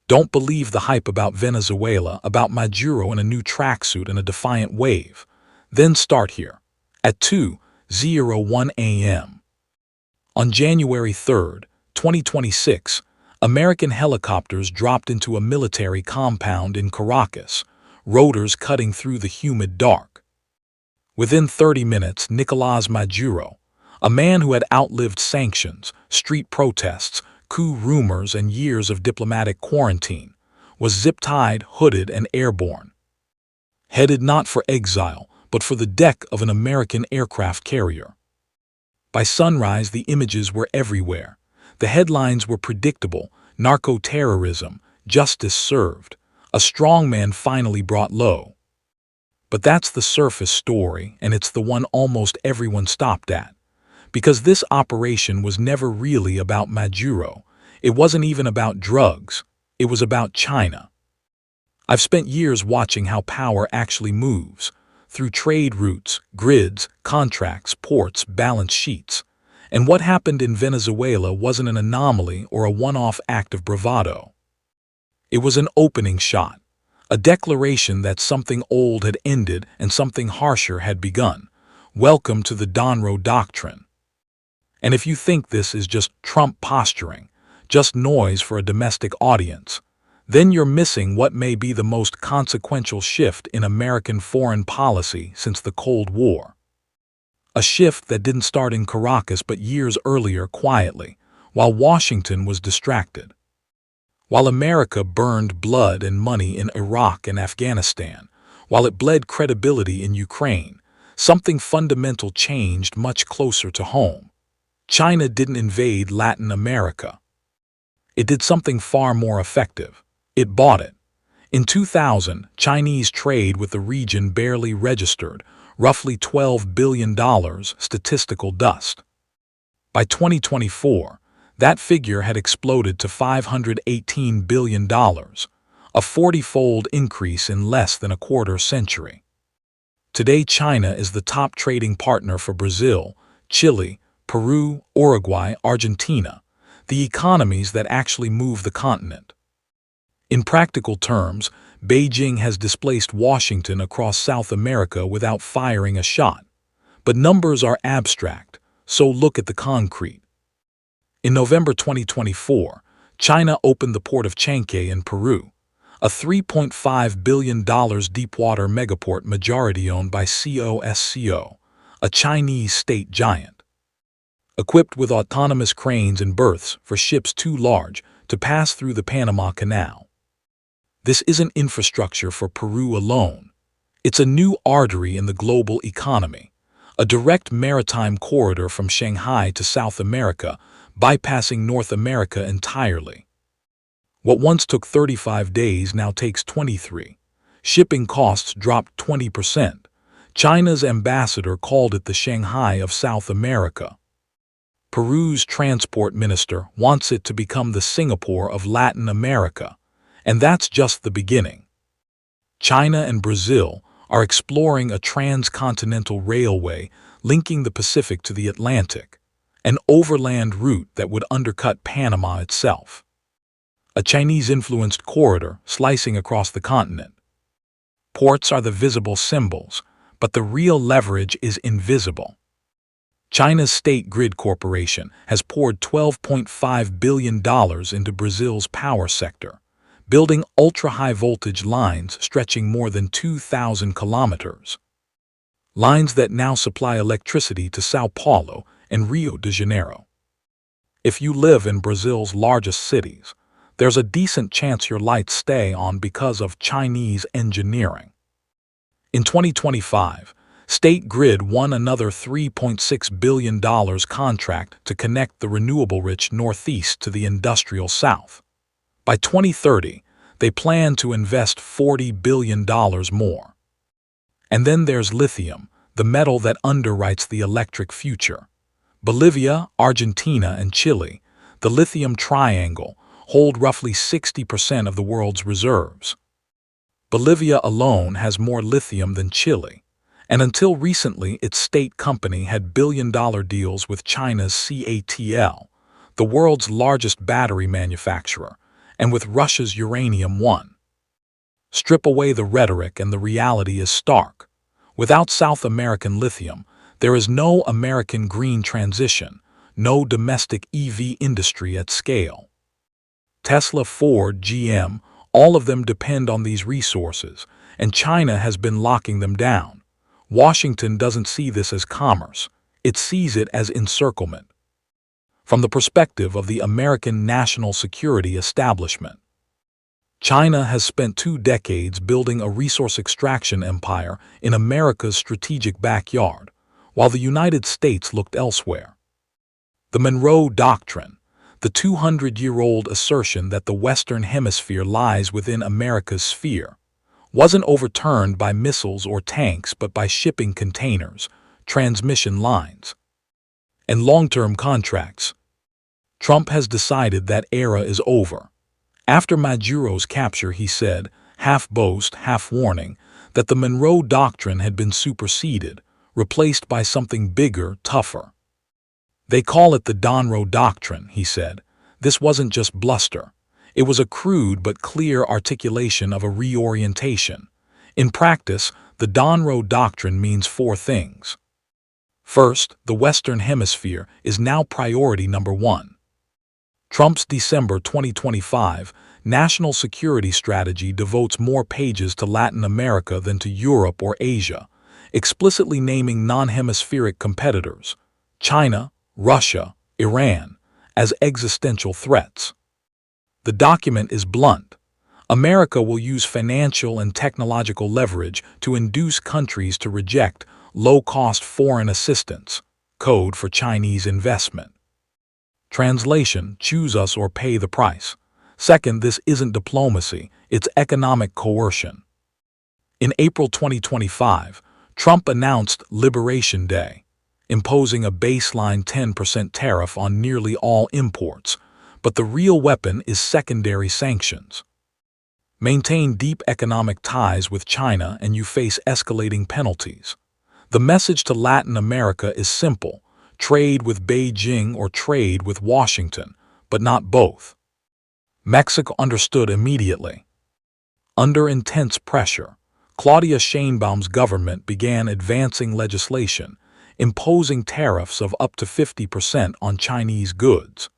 Don't believe the hype about Venezuela, about Maduro in a new tracksuit and a defiant wave. Then start here. At 2:01 a.m. On January 3, 2026, American helicopters dropped into a military compound in Caracas, rotors cutting through the humid dark. Within 30 minutes, Nicolás Maduro, a man who had outlived sanctions, street protests, coup rumors, and years of diplomatic quarantine, was zip-tied, hooded, and airborne. Headed not for exile, but for the deck of an American aircraft carrier. By sunrise, the images were everywhere. The headlines were predictable: narco-terrorism, justice served, a strongman finally brought low. But that's the surface story, and it's the one almost everyone stopped at. Because this operation was never really about Maduro. It wasn't even about drugs. It was about China. I've spent years watching how power actually moves, through trade routes, grids, contracts, ports, balance sheets. And what happened in Venezuela wasn't an anomaly or a one-off act of bravado. It was an opening shot, a declaration that something old had ended and something harsher had begun. Welcome to the Donroe Doctrine. And if you think this is just Trump posturing, just noise for a domestic audience, then you're missing what may be the most consequential shift in American foreign policy since the Cold War. A shift that didn't start in Caracas but years earlier quietly, while Washington was distracted. While America burned blood and money in Iraq and Afghanistan, while it bled credibility in Ukraine, something fundamental changed much closer to home. China didn't invade Latin America. It did something far more effective. It bought it. In 2000, Chinese trade with the region barely registered, roughly $12 billion statistical dust. By 2024, that figure had exploded to $518 billion, a 40-fold increase in less than a quarter century. Today, China is the top trading partner for Brazil, Chile, Peru, Uruguay, Argentina, the economies that actually move the continent. In practical terms, Beijing has displaced Washington across South America without firing a shot. But numbers are abstract, so look at the concrete. In November 2024, China opened the port of Chanquay in Peru, a $3.5 billion deepwater megaport majority owned by COSCO, a Chinese state giant. Equipped with autonomous cranes and berths for ships too large to pass through the Panama Canal. This isn't infrastructure for Peru alone. It's a new artery in the global economy, a direct maritime corridor from Shanghai to South America, bypassing North America entirely. What once took 35 days now takes 23. Shipping costs dropped 20%. China's ambassador called it the Shanghai of South America. Peru's transport minister wants it to become the Singapore of Latin America. And that's just the beginning. China and Brazil are exploring a transcontinental railway linking the Pacific to the Atlantic, an overland route that would undercut Panama itself. A Chinese-influenced corridor slicing across the continent. Ports are the visible symbols, but the real leverage is invisible. China's State Grid Corporation has poured $12.5 billion into Brazil's power sector, building ultra-high voltage lines stretching more than 2,000 kilometers. Lines that now supply electricity to Sao Paulo and Rio de Janeiro. If you live in Brazil's largest cities, there's a decent chance your lights stay on because of Chinese engineering. In 2025, State Grid won another $3.6 billion contract to connect the renewable-rich Northeast to the industrial South. By 2030, they plan to invest $40 billion more. And then there's lithium, the metal that underwrites the electric future. Bolivia, Argentina, and Chile, the lithium triangle, hold roughly 60% of the world's reserves. Bolivia alone has more lithium than Chile, and until recently its state company had billion-dollar deals with China's CATL, the world's largest battery manufacturer, and with Russia's uranium one. Strip away the rhetoric and the reality is stark. Without South American lithium, there is no American green transition, no domestic EV industry at scale. Tesla, Ford, GM, all of them depend on these resources, and China has been locking them down. Washington doesn't see this as commerce, it sees it as encirclement. From the perspective of the American national security establishment, China has spent 2 decades building a resource extraction empire in America's strategic backyard, while the United States looked elsewhere. The Monroe Doctrine, the 200-year-old assertion that the Western Hemisphere lies within America's sphere, wasn't overturned by missiles or tanks but by shipping containers, transmission lines, and long-term contracts. Trump has decided that era is over. After Maduro's capture, he said, half boast, half warning, that the Monroe Doctrine had been superseded, replaced by something bigger, tougher. They call it the Monroe Doctrine, he said. This wasn't just bluster. It was a crude but clear articulation of a reorientation. In practice, the Monroe Doctrine means 4 things. First, the Western Hemisphere is now priority number 1. Trump's December 2025 national security strategy devotes more pages to Latin America than to Europe or Asia, explicitly naming non-hemispheric competitors, China, Russia, Iran, as existential threats. The document is blunt. America will use financial and technological leverage to induce countries to reject low-cost foreign assistance, code for Chinese investment. Translation: choose us or pay the price. Second, this isn't diplomacy, it's economic coercion. In April 2025, Trump announced Liberation Day, imposing a baseline 10% tariff on nearly all imports, but the real weapon is secondary sanctions. Maintain deep economic ties with China and you face escalating penalties. The message to Latin America is simple: trade with Beijing or trade with Washington, but not both. Mexico understood immediately. Under intense pressure, Claudia Sheinbaum's government began advancing legislation, imposing tariffs of up to 50% on Chinese goods,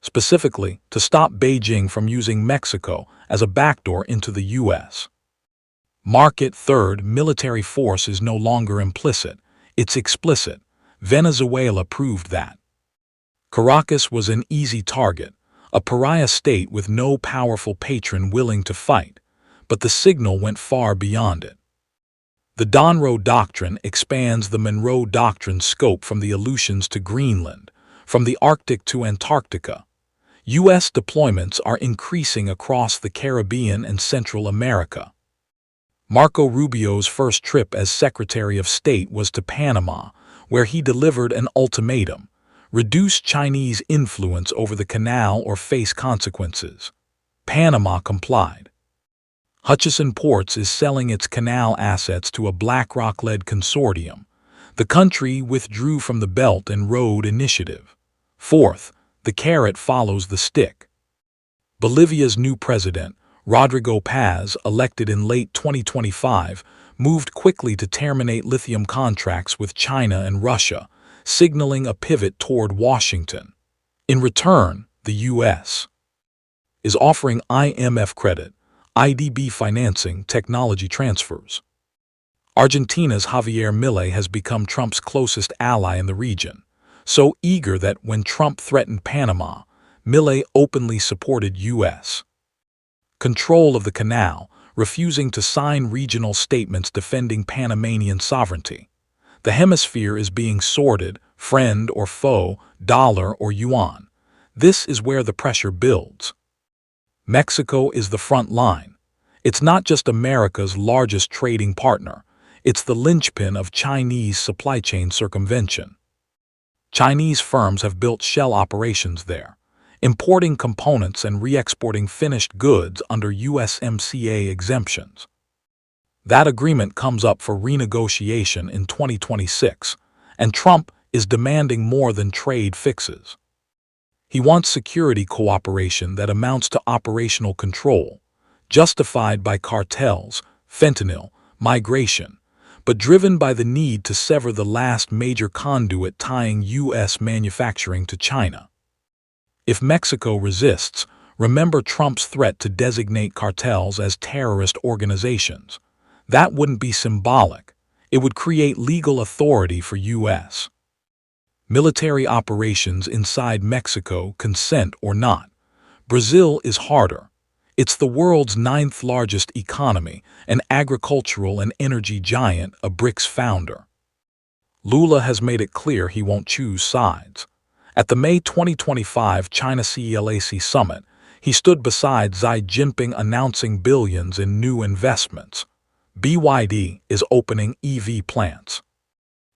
specifically to stop Beijing from using Mexico as a backdoor into the U.S. market. Third, military force is no longer implicit, it's explicit. Venezuela proved that. Caracas was an easy target, a pariah state with no powerful patron willing to fight, but the signal went far beyond it. The Monroe Doctrine expands the Monroe Doctrine's scope from the Aleutians to Greenland, from the Arctic to Antarctica. U.S. deployments are increasing across the Caribbean and Central America. Marco Rubio's first trip as Secretary of State was to Panama, where he delivered an ultimatum: reduce Chinese influence over the canal or face consequences. Panama complied. Hutchison Ports is selling its canal assets to a BlackRock-led consortium. The country withdrew from the Belt and Road Initiative. Fourth, the carrot follows the stick. Bolivia's new president, Rodrigo Paz, elected in late 2025, moved quickly to terminate lithium contracts with China and Russia, signaling a pivot toward Washington. In return, the U.S. is offering IMF credit, IDB financing, technology transfers. Argentina's Javier Milei has become Trump's closest ally in the region, so eager that when Trump threatened Panama, Milei openly supported U.S. control of the canal, refusing to sign regional statements defending Panamanian sovereignty. The hemisphere is being sorted, friend or foe, dollar or yuan. This is where the pressure builds. Mexico is the front line. It's not just America's largest trading partner, it's the linchpin of Chinese supply chain circumvention. Chinese firms have built shell operations there, importing components and re-exporting finished goods under USMCA exemptions. That agreement comes up for renegotiation in 2026, and Trump is demanding more than trade fixes. He wants security cooperation that amounts to operational control, justified by cartels, fentanyl, migration, but driven by the need to sever the last major conduit tying U.S. manufacturing to China. If Mexico resists, remember Trump's threat to designate cartels as terrorist organizations. That wouldn't be symbolic. It would create legal authority for U.S. military operations inside Mexico, consent or not. Brazil is harder. It's the world's 9th largest economy, an agricultural and energy giant, a BRICS founder. Lula has made it clear he won't choose sides. At the May 2025 China CELAC summit, he stood beside Xi Jinping announcing billions in new investments. BYD is opening EV plants.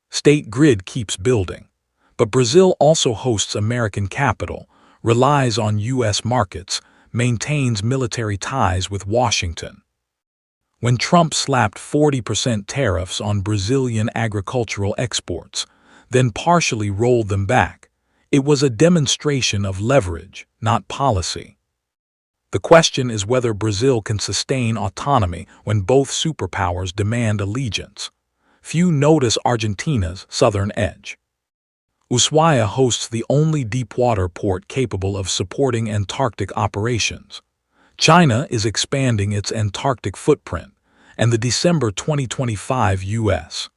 State grid keeps building. But Brazil also hosts American capital, relies on U.S. markets, maintains military ties with Washington. When Trump slapped 40% tariffs on Brazilian agricultural exports, then partially rolled them back, it was a demonstration of leverage, not policy. The question is whether Brazil can sustain autonomy when both superpowers demand allegiance. Few notice Argentina's southern edge. Ushuaia hosts the only deepwater port capable of supporting Antarctic operations. China is expanding its Antarctic footprint, and the December 2025 U.S.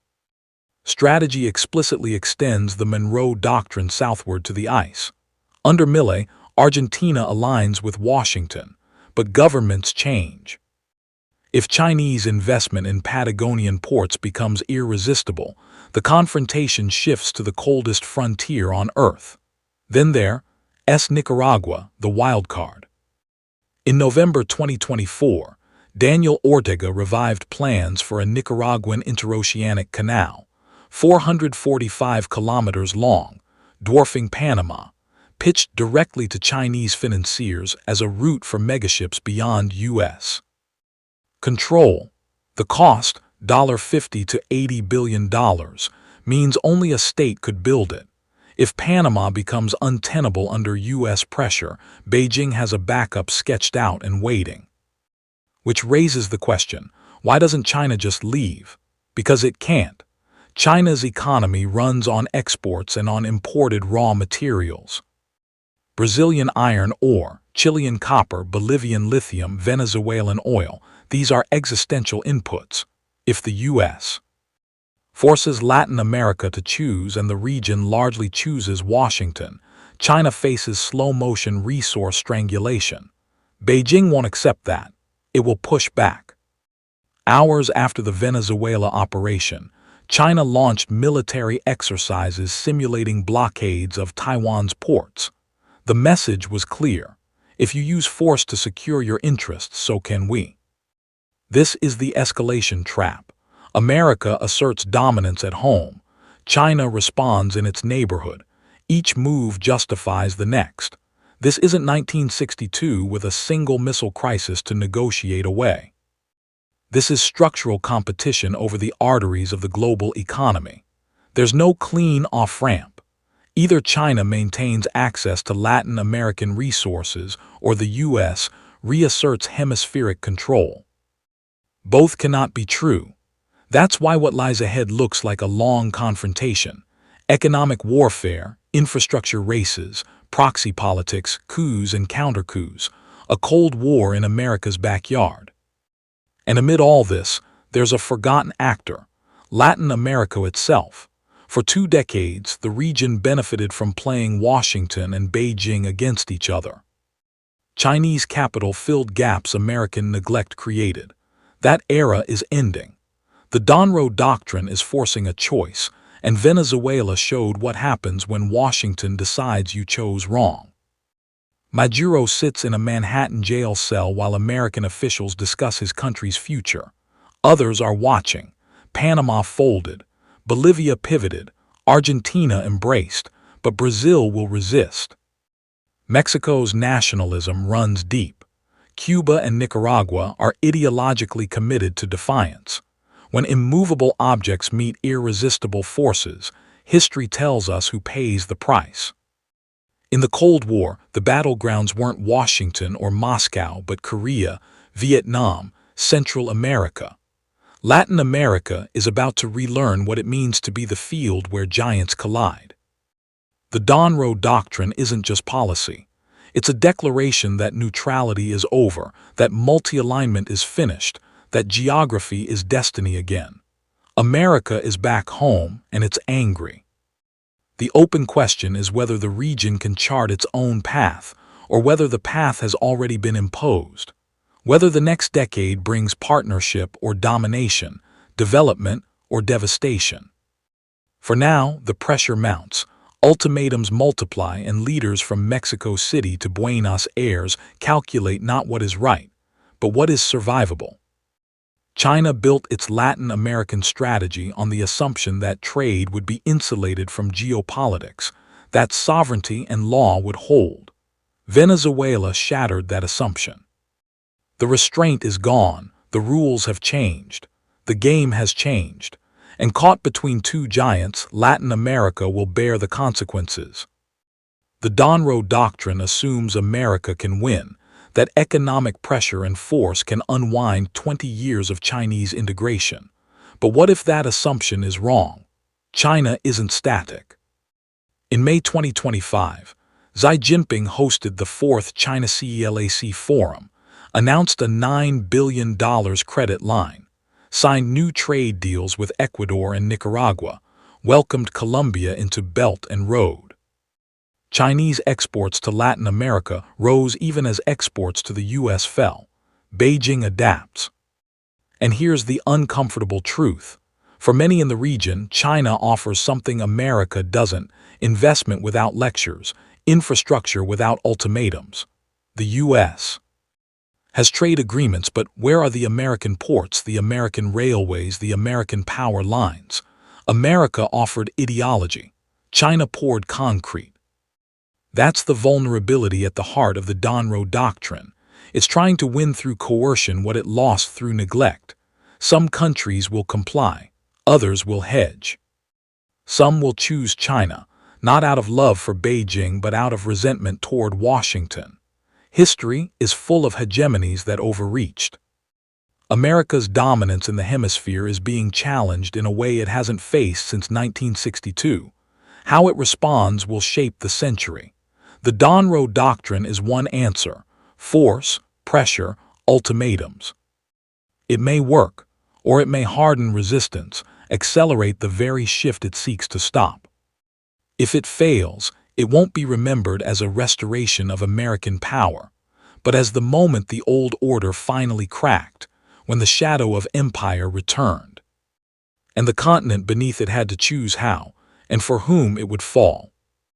strategy explicitly extends the Monroe Doctrine southward to the ice. Under Milei, Argentina aligns with Washington, but governments change. If Chinese investment in Patagonian ports becomes irresistible, the confrontation shifts to the coldest frontier on Earth. Then there's Nicaragua, the wild card. In November 2024, Daniel Ortega revived plans for a Nicaraguan interoceanic canal, 445 kilometers long, dwarfing Panama, pitched directly to Chinese financiers as a route for megaships beyond U.S. control. The cost, $50 to $80 billion, means only a state could build it. If Panama becomes untenable under U.S. pressure, Beijing has a backup sketched out and waiting. Which raises the question, why doesn't China just leave? Because it can't. China's economy runs on exports and on imported raw materials. Brazilian iron ore, Chilean copper, Bolivian lithium, Venezuelan oil, these are existential inputs. If the U.S. forces Latin America to choose and the region largely chooses Washington, China faces slow-motion resource strangulation. Beijing won't accept that. It will push back. Hours after the Venezuela operation, China launched military exercises simulating blockades of Taiwan's ports. The message was clear. If you use force to secure your interests, so can we. This is the escalation trap. America asserts dominance at home. China responds in its neighborhood. Each move justifies the next. This isn't 1962 with a single missile crisis to negotiate away. This is structural competition over the arteries of the global economy. There's no clean off-ramp. Either China maintains access to Latin American resources or the U.S. reasserts hemispheric control. Both cannot be true. That's why what lies ahead looks like a long confrontation. Economic warfare, infrastructure races, proxy politics, coups and counter-coups, a cold war in America's backyard. And amid all this, there's a forgotten actor, Latin America itself. For 2 decades, the region benefited from playing Washington and Beijing against each other. Chinese capital filled gaps American neglect created. That era is ending. The Monroe Doctrine is forcing a choice, and Venezuela showed what happens when Washington decides you chose wrong. Maduro sits in a Manhattan jail cell while American officials discuss his country's future. Others are watching. Panama folded. Bolivia pivoted. Argentina embraced. But Brazil will resist. Mexico's nationalism runs deep. Cuba and Nicaragua are ideologically committed to defiance. When immovable objects meet irresistible forces, history tells us who pays the price. In the Cold War, the battlegrounds weren't Washington or Moscow, but Korea, Vietnam, Central America. Latin America is about to relearn what it means to be the field where giants collide. The Monroe Doctrine isn't just policy. It's a declaration that neutrality is over, that multi-alignment is finished, that geography is destiny again. America is back home, and it's angry. The open question is whether the region can chart its own path, or whether the path has already been imposed. Whether the next decade brings partnership or domination, development or devastation. For now, the pressure mounts. Ultimatums multiply, and leaders from Mexico City to Buenos Aires calculate not what is right, but what is survivable. China built its Latin American strategy on the assumption that trade would be insulated from geopolitics, that sovereignty and law would hold. Venezuela shattered that assumption. The restraint is gone, the rules have changed, the game has changed, and caught between two giants, Latin America will bear the consequences. The Monroe Doctrine assumes America can win, that economic pressure and force can unwind 20 years of Chinese integration. But what if that assumption is wrong? China isn't static. In May 2025, Xi Jinping hosted the 4th China-CELAC Forum, announced a $9 billion credit line, signed new trade deals with Ecuador and Nicaragua, welcomed Colombia into Belt and Road. Chinese exports to Latin America rose even as exports to the U.S. fell. Beijing adapts. And here's the uncomfortable truth. For many in the region, China offers something America doesn't: investment without lectures, infrastructure without ultimatums. The U.S. has trade agreements, but where are the American ports, the American railways, the American power lines? America offered ideology. China poured concrete. That's the vulnerability at the heart of the Monroe Doctrine. It's trying to win through coercion what it lost through neglect. Some countries will comply, others will hedge. Some will choose China, not out of love for Beijing but out of resentment toward Washington. History is full of hegemonies that overreached. America's dominance in the hemisphere is being challenged in a way it hasn't faced since 1962. How it responds will shape the century. The Monroe Doctrine is one answer: force, pressure, ultimatums. It may work, or it may harden resistance, accelerate the very shift it seeks to stop. If it fails, it won't be remembered as a restoration of American power, but as the moment the old order finally cracked, when the shadow of empire returned. And the continent beneath it had to choose how, and for whom it would fall.